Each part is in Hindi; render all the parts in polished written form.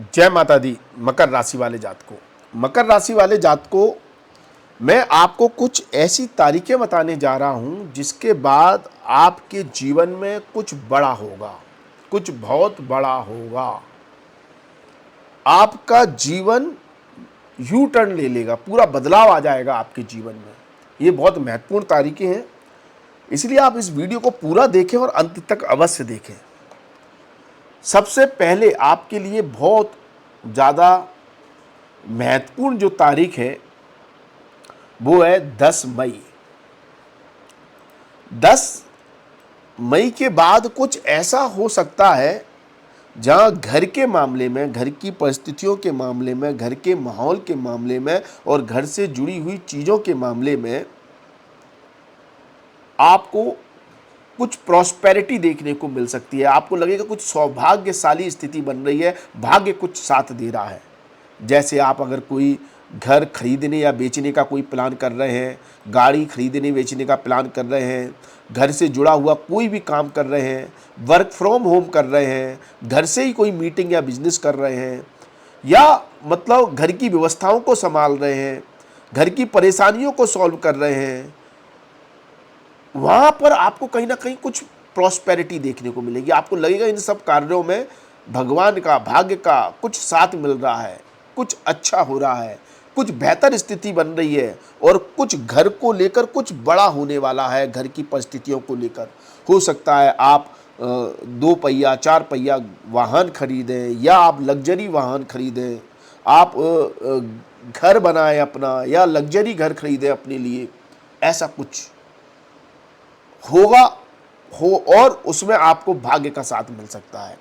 जय माता दी। मकर राशि वाले जातकों, मकर राशि वाले जातकों, मैं आपको कुछ ऐसी तारीखें बताने जा रहा हूं जिसके बाद आपके जीवन में कुछ बड़ा होगा, कुछ बहुत बड़ा होगा। आपका जीवन यू टर्न ले लेगा, पूरा बदलाव आ जाएगा आपके जीवन में। ये बहुत महत्वपूर्ण तारीखें हैं, इसलिए आप इस वीडियो को पूरा देखें और अंत तक अवश्य देखें। सबसे पहले आपके लिए बहुत ज़्यादा महत्वपूर्ण जो तारीख है वो है 10 मई। 10 मई के बाद कुछ ऐसा हो सकता है जहां घर के मामले में, घर की परिस्थितियों के मामले में, घर के माहौल के मामले में और घर से जुड़ी हुई चीज़ों के मामले में आपको कुछ प्रॉस्पेरिटी देखने को मिल सकती है। आपको लगेगा कुछ सौभाग्यशाली स्थिति बन रही है, भाग्य कुछ साथ दे रहा है। जैसे आप अगर कोई घर खरीदने या बेचने का कोई प्लान कर रहे हैं, गाड़ी खरीदने बेचने का प्लान कर रहे हैं, घर से जुड़ा हुआ कोई भी काम कर रहे हैं, वर्क फ्रॉम होम कर रहे हैं, घर से ही कोई मीटिंग या बिजनेस कर रहे हैं, या मतलब घर की व्यवस्थाओं को संभाल रहे हैं, घर की परेशानियों को सॉल्व कर रहे हैं, वहाँ पर आपको कहीं ना कहीं कुछ प्रॉस्पेरिटी देखने को मिलेगी। आपको लगेगा इन सब कार्यों में भगवान का, भाग्य का कुछ साथ मिल रहा है, कुछ अच्छा हो रहा है, कुछ बेहतर स्थिति बन रही है और कुछ घर को लेकर कुछ बड़ा होने वाला है। घर की परिस्थितियों को लेकर हो सकता है आप 2 पहिया 4 पहिया वाहन खरीदें या आप लग्जरी वाहन खरीदें, आप घर बनाएं अपना या लग्जरी घर खरीदें अपने लिए। ऐसा कुछ होगा और उसमें आपको भाग्य का साथ मिल सकता है।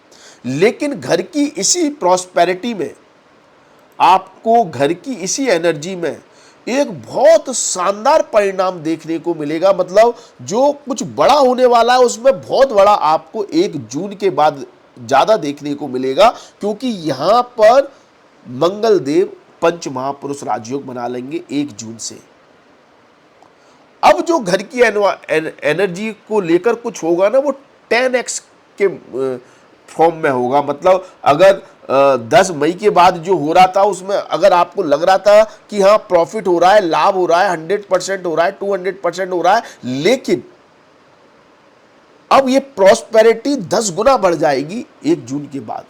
लेकिन घर की इसी प्रॉस्पेरिटी में, आपको घर की इसी एनर्जी में एक बहुत शानदार परिणाम देखने को मिलेगा। मतलब जो कुछ बड़ा होने वाला है उसमें बहुत बड़ा आपको 1 जून के बाद ज़्यादा देखने को मिलेगा, क्योंकि यहाँ पर मंगल देव पंच महापुरुष राजयोग बना लेंगे 1 जून से। अब जो घर की एनर्जी को लेकर कुछ होगा ना, वो 10x के फॉर्म में होगा। मतलब अगर 10 मई के बाद जो हो रहा था उसमें अगर आपको लग रहा था कि हाँ प्रॉफिट हो रहा है, लाभ हो रहा है, 100% हो रहा है, 200% हो रहा है, लेकिन अब ये प्रॉस्पेरिटी 10 गुना बढ़ जाएगी 1 जून के बाद।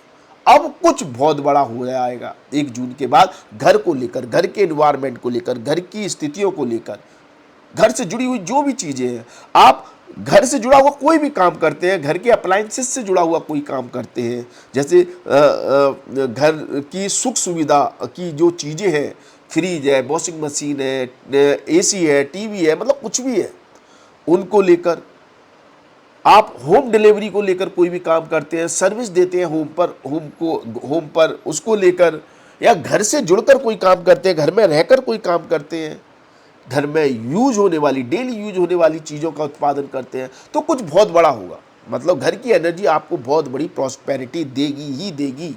अब कुछ बहुत बड़ा हो जाएगा 1 जून के बाद, घर को लेकर, घर के एनवायरनमेंट को लेकर, घर की स्थितियों को लेकर, घर से जुड़ी हुई जो भी चीजें हैं। आप घर से जुड़ा हुआ कोई भी काम करते हैं, घर के अप्लायंसेस से जुड़ा हुआ कोई काम करते हैं, जैसे घर की सुख सुविधा की जो चीजें हैं, फ्रिज है, वॉशिंग मशीन है, एसी है, टीवी है, मतलब कुछ भी है, उनको लेकर आप होम डिलीवरी को लेकर कोई भी काम करते हैं, सर्विस देते हैं होम पर उसको लेकर, या घर से जुड़कर कोई काम करते हैं, घर में रहकर कोई काम करते हैं, घर में यूज होने वाली, डेली यूज होने वाली चीज़ों का उत्पादन करते हैं, तो कुछ बहुत बड़ा होगा। मतलब घर की एनर्जी आपको बहुत बड़ी प्रॉस्पेरिटी देगी ही देगी।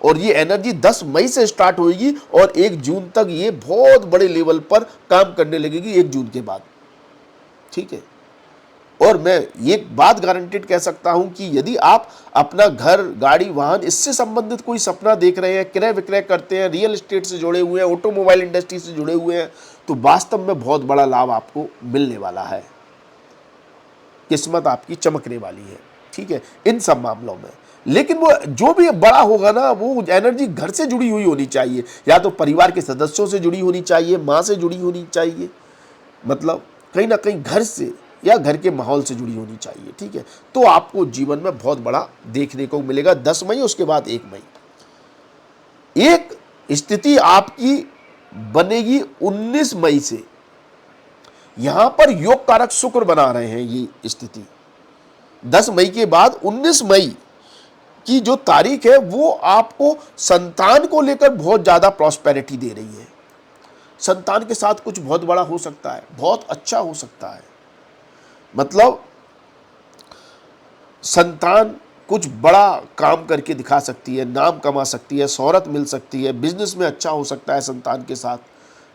और ये एनर्जी 10 मई से स्टार्ट होगी और 1 जून तक ये बहुत बड़े लेवल पर काम करने लगेगी 1 जून के बाद। ठीक है। और मैं ये बात गारंटेड कह सकता हूं कि यदि आप अपना घर, गाड़ी, वाहन इससे संबंधित कोई सपना देख रहे हैं, क्रय विक्रय करते हैं, रियल एस्टेट से जुड़े हुए हैं, ऑटोमोबाइल इंडस्ट्री से जुड़े हुए हैं, तो वास्तव में बहुत बड़ा लाभ आपको मिलने वाला है। किस्मत आपकी चमकने वाली है। ठीक है, इन सब मामलों में। लेकिन वो जो भी बड़ा होगा ना, वो एनर्जी घर से जुड़ी हुई होनी चाहिए, या तो परिवार के सदस्यों से जुड़ी होनी चाहिए, माँ से जुड़ी होनी चाहिए, मतलब कहीं ना कहीं घर से या घर के माहौल से जुड़ी होनी चाहिए। ठीक है, तो आपको जीवन में बहुत बड़ा देखने को मिलेगा 10 मई, उसके बाद 1 मई। एक स्थिति आपकी बनेगी 19 मई से। यहां पर योग कारक शुक्र बना रहे हैं ये स्थिति। 10 मई के बाद 19 मई की जो तारीख है वो आपको संतान को लेकर बहुत ज्यादा प्रॉस्पेरिटी दे रही है। संतान के साथ कुछ बहुत बड़ा हो सकता है, बहुत अच्छा हो सकता है। मतलब संतान कुछ बड़ा काम करके दिखा सकती है, नाम कमा सकती है, शोहरत मिल सकती है, बिजनेस में अच्छा हो सकता है संतान के साथ,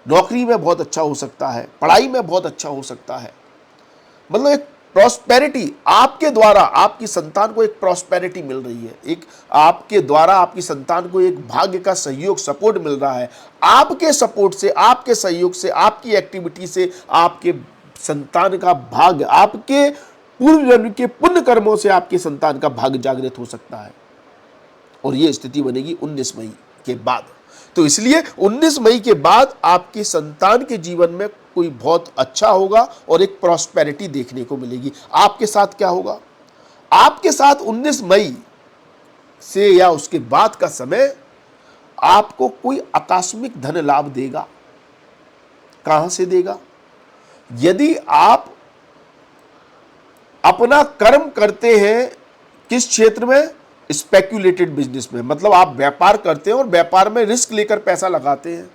नौकरी में बहुत अच्छा हो सकता है, पढ़ाई में बहुत अच्छा हो सकता है। मतलब एक प्रॉस्पेरिटी आपके द्वारा आपकी संतान को एक प्रॉस्पेरिटी मिल रही है, एक आपके द्वारा आपकी संतान को एक भाग्य का सहयोग सपोर्ट मिल रहा है। आपके सपोर्ट से, आपके सहयोग से, आपकी एक्टिविटी से आपके संतान का भाग्य, आपके पूर्व जन्म के पुण्य कर्मों से आपके संतान का भाग्य जागृत हो सकता है। और यह स्थिति बनेगी 19 मई के बाद। तो इसलिए 19 मई के बाद आपकी संतान के जीवन में कोई बहुत अच्छा होगा और एक प्रॉस्पेरिटी देखने को मिलेगी। आपके साथ क्या होगा? आपके साथ 19 मई से या उसके बाद का समय आपको कोई आकस्मिक धन लाभ देगा। कहां से देगा? यदि आप अपना कर्म करते हैं किस क्षेत्र में? स्पेक्यूलेटेड बिजनेस में, मतलब आप व्यापार करते हैं और व्यापार में रिस्क लेकर पैसा लगाते हैं,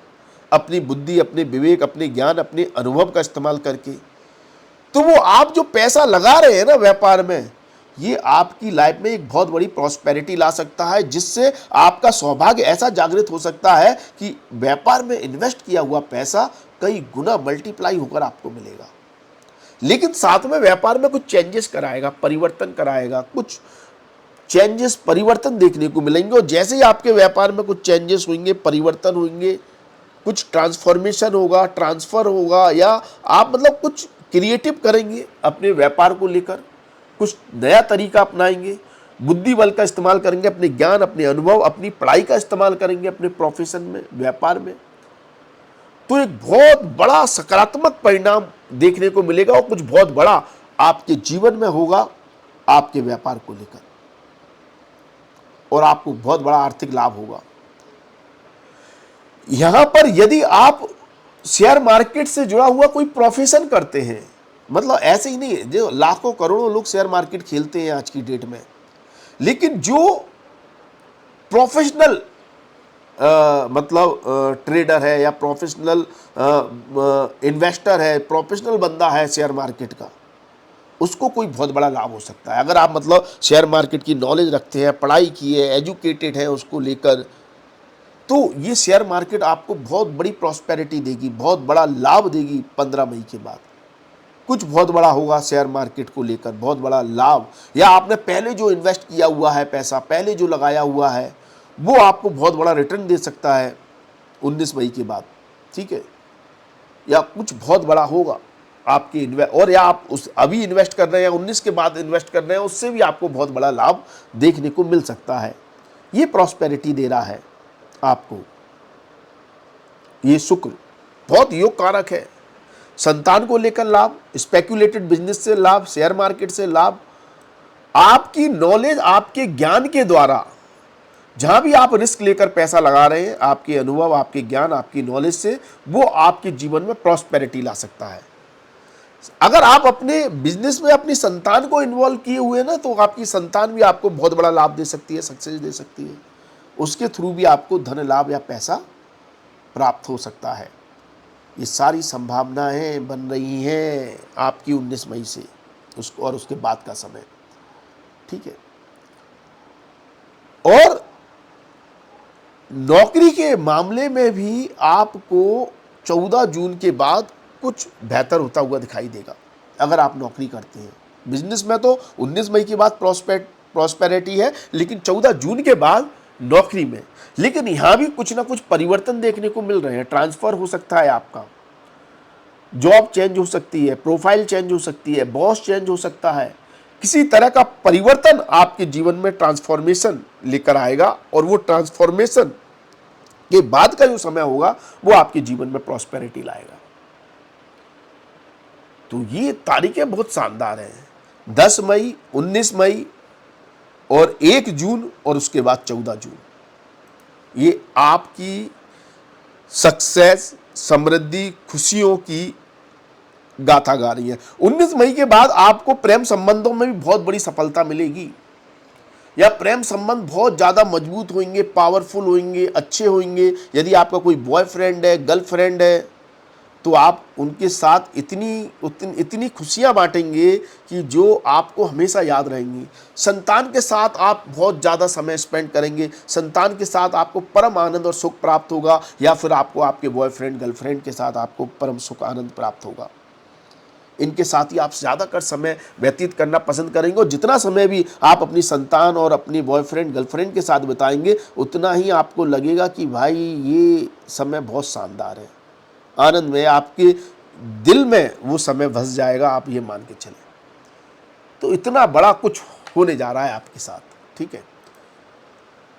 अपनी बुद्धि, अपने विवेक, अपने ज्ञान, अपने अनुभव का इस्तेमाल करके। तो वो आप जो पैसा लगा रहे हैं ना व्यापार में, ये आपकी लाइफ में एक बहुत बड़ी प्रॉस्पेरिटी ला सकता है, जिससे आपका सौभाग्य ऐसा जागृत हो सकता है कि व्यापार में इन्वेस्ट किया हुआ पैसा कई गुना मल्टीप्लाई होकर आपको मिलेगा। लेकिन साथ में व्यापार में कुछ चेंजेस कराएगा, परिवर्तन कराएगा, कुछ चेंजेस, परिवर्तन देखने को मिलेंगे। और जैसे ही आपके व्यापार में कुछ चेंजेस होंगे, परिवर्तन होंगे, कुछ ट्रांसफॉर्मेशन होगा, ट्रांसफर होगा, या आप मतलब कुछ क्रिएटिव करेंगे अपने व्यापार को लेकर, कुछ नया तरीका अपनाएंगे, बुद्धि बल का इस्तेमाल करेंगे, अपने ज्ञान, अपने अनुभव, अपनी पढ़ाई का इस्तेमाल करेंगे अपने प्रोफेशन में, व्यापार में, तो एक बहुत बड़ा सकारात्मक परिणाम देखने को मिलेगा और कुछ बहुत बड़ा आपके जीवन में होगा आपके व्यापार को लेकर, और आपको बहुत बड़ा आर्थिक लाभ होगा। यहां पर यदि आप शेयर मार्केट से जुड़ा हुआ कोई प्रोफेशन करते हैं, मतलब ऐसे ही नहीं, जो लाखों करोड़ों लोग शेयर मार्केट खेलते हैं आज की डेट में, लेकिन जो प्रोफेशनल मतलब ट्रेडर है या प्रोफेशनल इन्वेस्टर है, प्रोफेशनल बंदा है शेयर मार्केट का, उसको कोई बहुत बड़ा लाभ हो सकता है। अगर आप मतलब शेयर मार्केट की नॉलेज रखते हैं, पढ़ाई की है, एजुकेटेड है उसको लेकर, तो ये शेयर मार्केट आपको बहुत बड़ी प्रॉस्पेरिटी देगी, बहुत बड़ा लाभ देगी। 15 मई के बाद कुछ बहुत बड़ा होगा शेयर मार्केट को लेकर, बहुत बड़ा लाभ, या आपने पहले जो इन्वेस्ट किया हुआ है पैसा, पहले जो लगाया हुआ है, वो आपको बहुत बड़ा रिटर्न दे सकता है 19 मई के बाद, ठीक है। या कुछ बहुत बड़ा होगा आपके इन्वेस्ट, और या आप उस अभी इन्वेस्ट कर रहे हैं, 19 के बाद इन्वेस्ट कर रहे हैं, उससे भी आपको बहुत बड़ा लाभ देखने को मिल सकता है। ये प्रॉस्पेरिटी दे रहा है आपको, ये शुक्र बहुत योग कारक है। संतान को लेकर लाभ, स्पेक्यूलेटेड बिजनेस से लाभ, शेयर मार्केट से लाभ, आपकी नॉलेज, आपके ज्ञान के द्वारा जहां भी आप रिस्क लेकर पैसा लगा रहे हैं, आपके अनुभव, आपके ज्ञान, आपकी नॉलेज से वो आपके जीवन में प्रॉस्पेरिटी ला सकता है। अगर आप अपने बिजनेस में अपनी संतान को इन्वॉल्व किए हुए ना, तो आपकी संतान भी आपको बहुत बड़ा लाभ दे सकती है, सक्सेस दे सकती है, उसके थ्रू भी आपको धन लाभ या पैसा प्राप्त हो सकता है। ये सारी संभावनाएं बन रही हैं आपकी 19 मई से उसको और उसके बाद का समय, ठीक है। और नौकरी के मामले में भी आपको 14 जून के बाद कुछ बेहतर होता हुआ दिखाई देगा अगर आप नौकरी करते हैं। बिजनेस में तो 19 मई के बाद प्रॉस्पेरिटी है, लेकिन 14 जून के बाद नौकरी में, लेकिन यहां भी कुछ ना कुछ परिवर्तन देखने को मिल रहे हैं। ट्रांसफर हो सकता है, आपका जॉब चेंज हो सकती है, प्रोफाइल चेंज हो सकती है, बॉस चेंज हो सकता है, किसी तरह का परिवर्तन आपके जीवन में ट्रांसफॉर्मेशन लेकर आएगा, और वो ट्रांसफॉर्मेशन के बाद का जो समय होगा वो आपके जीवन में प्रॉस्पेरिटी लाएगा। तो ये तारीखें बहुत शानदार हैं, 10 मई, 19 मई और 1 जून और उसके बाद 14 जून। ये आपकी सक्सेस, समृद्धि, खुशियों की गाथा गा रही है। 19 मई के बाद आपको प्रेम संबंधों में भी बहुत बड़ी सफलता मिलेगी, या प्रेम संबंध बहुत ज़्यादा मजबूत होंगे, पावरफुल होंगे, अच्छे होंगे। यदि आपका कोई बॉयफ्रेंड है, गर्लफ्रेंड है, तो आप उनके साथ इतनी खुशियां बांटेंगे कि जो आपको हमेशा याद रहेंगी। संतान के साथ आप बहुत ज़्यादा समय स्पेंड करेंगे, संतान के साथ आपको परम आनंद और सुख प्राप्त होगा, या फिर आपको आपके बॉयफ्रेंड, गर्लफ्रेंड के साथ आपको परम सुख, आनंद प्राप्त होगा। इनके साथ ही आप ज़्यादातर समय व्यतीत करना पसंद करेंगे और जितना समय भी आप अपनी संतान और अपनी बॉयफ्रेंड गर्लफ्रेंड के साथ बिताएंगे उतना ही आपको लगेगा कि भाई ये समय बहुत शानदार है, आनंद में, आपके दिल में वो समय बस जाएगा, आप ये मान के चलें। तो इतना बड़ा कुछ होने जा रहा है आपके साथ, ठीक है।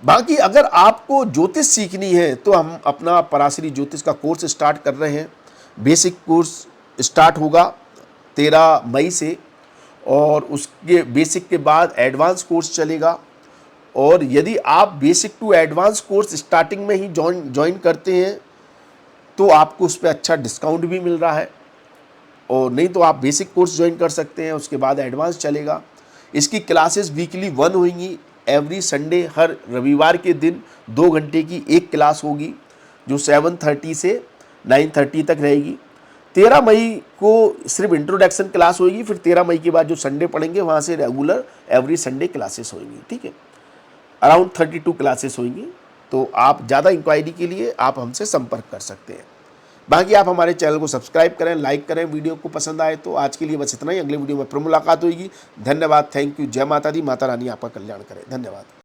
बाकी अगर आपको ज्योतिष सीखनी है तो हम अपना पराशरी ज्योतिष का कोर्स स्टार्ट कर रहे हैं। बेसिक कोर्स स्टार्ट होगा 13 मई से और उसके बेसिक के बाद एडवांस कोर्स चलेगा। और यदि आप basic to advance course starting में ही ज्वाइन करते हैं तो आपको उस पर अच्छा डिस्काउंट भी मिल रहा है, और नहीं तो आप बेसिक कोर्स ज्वाइन कर सकते हैं, उसके बाद एडवांस चलेगा। इसकी क्लासेस वीकली 1 होंगी, एवरी संडे, हर रविवार के दिन 2 घंटे की एक क्लास होगी जो 7:30 से 9:30 तक रहेगी। 13 मई को सिर्फ इंट्रोडक्शन क्लास होगी, फिर 13 मई के बाद जो संडे पढ़ेंगे वहाँ से रेगुलर एवरी संडे क्लासेस होंगी, ठीक है। अराउंड 32 क्लासेस होंगी। तो आप ज़्यादा इंक्वायरी के लिए आप हमसे संपर्क कर सकते हैं। बाकी आप हमारे चैनल को सब्सक्राइब करें, लाइक करें, वीडियो को पसंद आए तो। आज के लिए बस इतना ही, अगले वीडियो में फिर मुलाकात होगी। धन्यवाद, थैंक यू, जय माता दी, माता रानी आपका कल्याण करें। धन्यवाद।